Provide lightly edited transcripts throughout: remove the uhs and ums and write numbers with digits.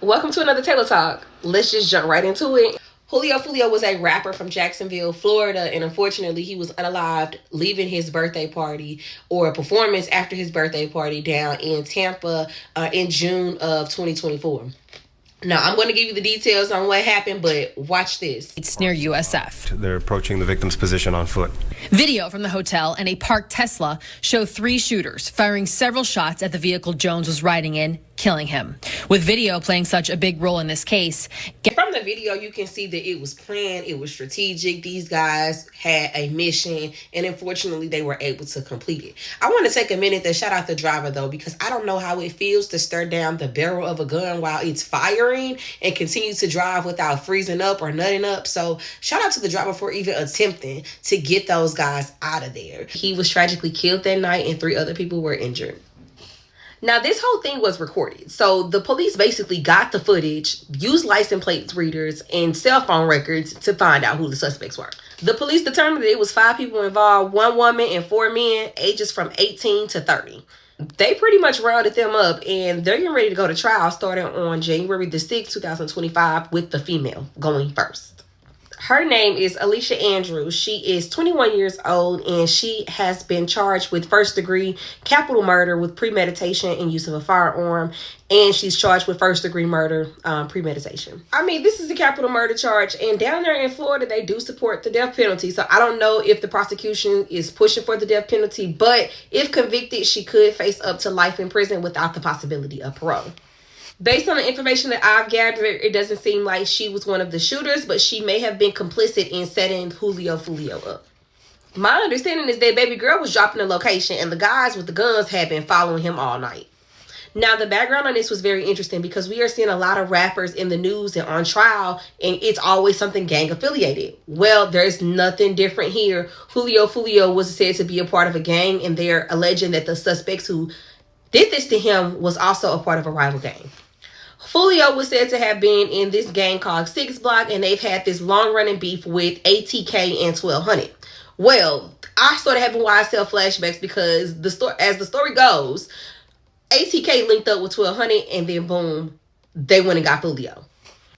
Welcome to another Taylor Talk. Let's just jump right into it. Julio Foolio was a rapper from Jacksonville, Florida, and unfortunately he was unalived leaving his birthday party or a performance after his birthday party down in Tampa in June of 2024. Now, I'm going to give you the details on what happened, but watch this. It's near USF. They're approaching the victim's position on foot. Video from the hotel and a parked Tesla show three shooters firing several shots at the vehicle Jones was riding in, killing him. With video playing such a big role in this case. From the video, you can see that it was planned, it was strategic. These guys had a mission, and unfortunately, they were able to complete it. I want to take a minute to shout out the driver, though, because I don't know how it feels to stare down the barrel of a gun while it's firing and continue to drive without freezing up or nutting up. So shout out to the driver for even attempting to get those guys out of there. He was tragically killed that night, and 3 other people were injured. Now, this whole thing was recorded. So the police basically got the footage, used license plate readers and cell phone records to find out who the suspects were. The police determined that it was 5 people involved, 1 woman and 4 men, ages from 18 to 30. They pretty much rounded them up, and they're getting ready to go to trial starting on January the 6th, 2025, with the female going first. Her name is Alicia Andrews. She is 21 years old, and she has been charged with first-degree capital murder with premeditation and use of a firearm, and she's charged with first-degree murder, premeditation. I mean, this is a capital murder charge, and down there in Florida, they do support the death penalty, so I don't know if the prosecution is pushing for the death penalty, but if convicted, she could face up to life in prison without the possibility of parole. Based on the information that I've gathered, it doesn't seem like she was one of the shooters, but she may have been complicit in setting Julio Foolio up. My understanding is that baby girl was dropping the location, and the guys with the guns had been following him all night. Now, the background on this was very interesting because we are seeing a lot of rappers in the news and on trial, and it's always something gang affiliated. Well, there's nothing different here. Julio Foolio was said to be a part of a gang, and they're alleging that the suspects who did this to him was also a part of a rival gang. Foolio was said to have been in this gang called 6 Block, and they've had this long-running beef with ATK and 1200. Well, I started having YSL flashbacks because as the story goes, ATK linked up with 1200, and then boom, they went and got Foolio.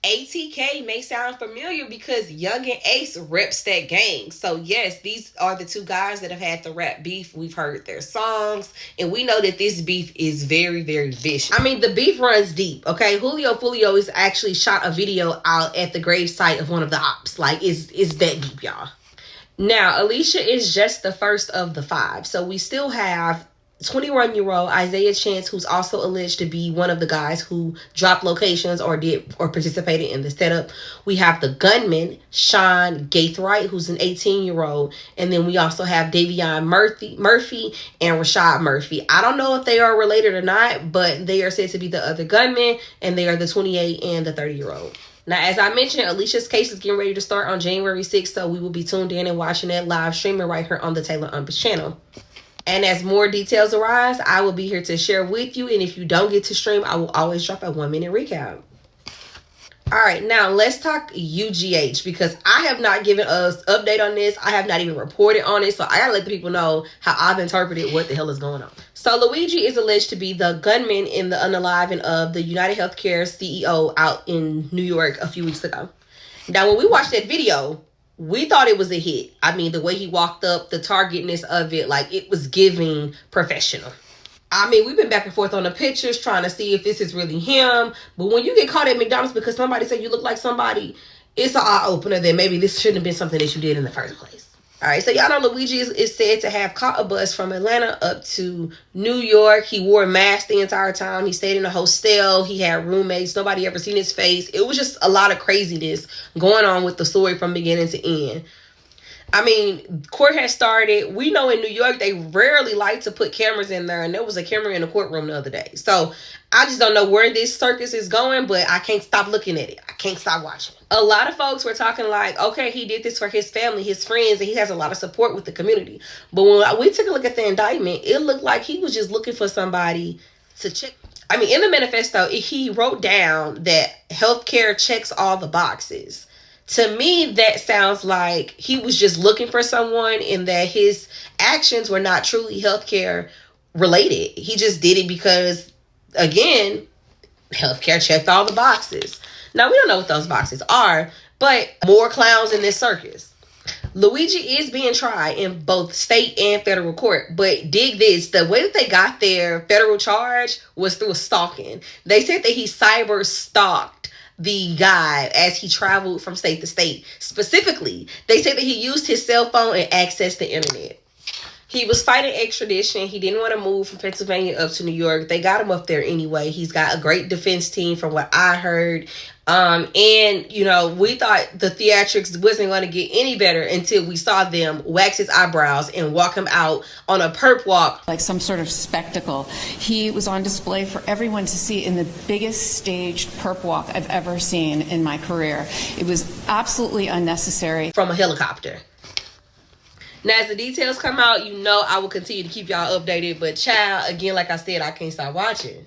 ATK may sound familiar because Young and Ace reps that gang. So yes, these are the 2 guys that have had the rap beef. We've heard their songs, and we know that this beef is very, very vicious. I mean, the beef runs deep, okay? Julio Foolio is actually shot a video out at the grave site of one of the ops. Like, it's that deep, y'all. Now, Alicia is just the first of the 5. So we still have 21-year-old Isaiah Chance, who's also alleged to be one of the guys who dropped locations or participated in the setup. We have the gunman, Sean Gaithright, who's an 18-year-old. And then we also have Davion Murphy and Rashad Murphy. I don't know if they are related or not, but they are said to be the other gunmen, and they are the 28 and the 30-year-old. Now, as I mentioned, Alicia's case is getting ready to start on January 6th, so we will be tuned in and watching that live streaming right here on the Taylor Umpus channel. And as more details arise, I will be here to share with you. And if you don't get to stream, I will always drop a 1-minute recap. All right, now let's talk UGH because I have not given us update on this. I have not even reported on it. So I gotta let the people know how I've interpreted what the hell is going on. So Luigi is alleged to be the gunman in the unaliving of the United Healthcare CEO out in New York a few weeks ago. Now, when we watched that video, we thought it was a hit. I mean, the way he walked up, the targetness of it, like it was giving professional. I mean, we've been back and forth on the pictures trying to see if this is really him. But when you get caught at McDonald's because somebody said you look like somebody, it's an eye-opener that maybe this shouldn't have been something that you did in the first place. All right, so y'all know Luigi is said to have caught a bus from Atlanta up to New York. He wore a mask the entire time. He stayed in a hostel. He had roommates. Nobody ever seen his face. It was just a lot of craziness going on with the story from beginning to end. I mean, court has started. We know in New York, they rarely like to put cameras in there. And there was a camera in the courtroom the other day. So I just don't know where this circus is going, but I can't stop looking at it. I can't stop watching. A lot of folks were talking like, okay, he did this for his family, his friends, and he has a lot of support with the community. But when we took a look at the indictment, it looked like he was just looking for somebody to check. I mean, in the manifesto, he wrote down that healthcare checks all the boxes. To me, that sounds like he was just looking for someone and that his actions were not truly healthcare related. He just did it because, again, Healthcare checked all the boxes. Now, we don't know what those boxes are, but more clowns in this circus. Luigi is being tried in both state and federal court, but dig this, the way that they got their federal charge was through stalking. They said that he cyber stalked the guy as he traveled from state to state. Specifically, they said that he used his cell phone and accessed the internet. He was fighting extradition. He didn't want to move from Pennsylvania up to New York. They got him up there anyway. He's got a great defense team from what I heard. And, you know, we thought the theatrics wasn't going to get any better until we saw them wax his eyebrows and walk him out on a perp walk. Like some sort of spectacle. He was on display for everyone to see in the biggest staged perp walk I've ever seen in my career. It was absolutely unnecessary. From a helicopter. Now, as the details come out, you know I will continue to keep y'all updated. But child, again, like I said, I can't stop watching.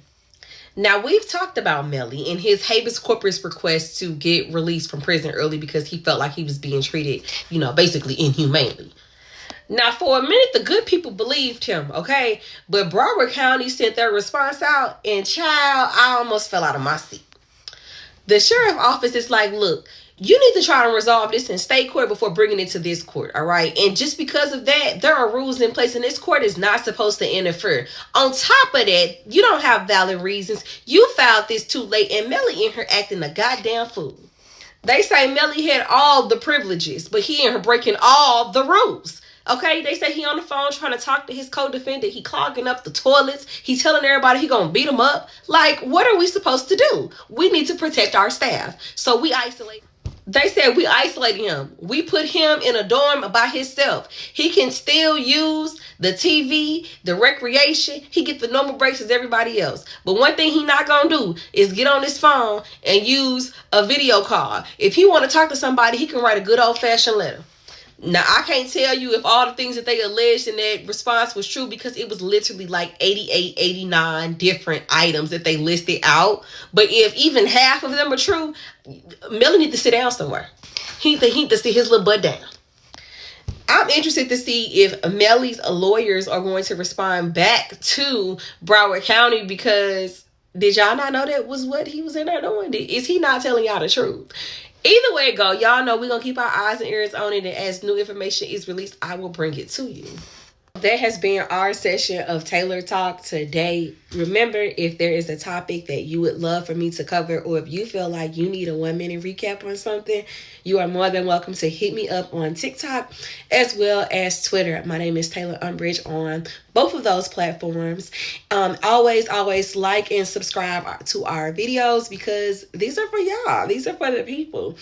Now, we've talked about Melly and his habeas corpus request to get released from prison early because he felt like he was being treated, you know, basically inhumanely. Now, for a minute, the good people believed him, okay? But Broward County sent their response out, and child, I almost fell out of my seat. The sheriff office is like, look, you need to try to resolve this in state court before bringing it to this court, all right? And just because of that, there are rules in place, and this court is not supposed to interfere. On top of that, you don't have valid reasons. You filed this too late, and Melly in here acting a goddamn fool. They say Melly had all the privileges, but he in her breaking all the rules. Okay, they say he on the phone trying to talk to his co-defendant. He clogging up the toilets. He telling everybody he gonna beat him up. Like, what are we supposed to do? We need to protect our staff. So we isolate. They said we isolated him. We put him in a dorm by himself. He can still use the TV, the recreation. He get the normal breaks as everybody else. But one thing he not gonna do is get on his phone and use a video call. If he want to talk to somebody, he can write a good old-fashioned letter. Now, I can't tell you if all the things that they alleged in that response was true because it was literally like 88, 89 different items that they listed out. But if even half of them are true, Melly need to sit down somewhere. He need to sit his little butt down. I'm interested to see if Melly's lawyers are going to respond back to Broward County because did y'all not know that was what he was in there doing? Is he not telling y'all the truth? Either way it go, y'all know we're going to keep our eyes and ears on it. And as new information is released, I will bring it to you. That has been our session of Taylor Talk today. Remember, if there is a topic that you would love for me to cover, or if you feel like you need a 1-minute recap on something, you are more than welcome to hit me up on TikTok as well as Twitter. My name is Taylor Umbridge on both of those platforms. Always like and subscribe to our videos because these are for y'all. These are for the people.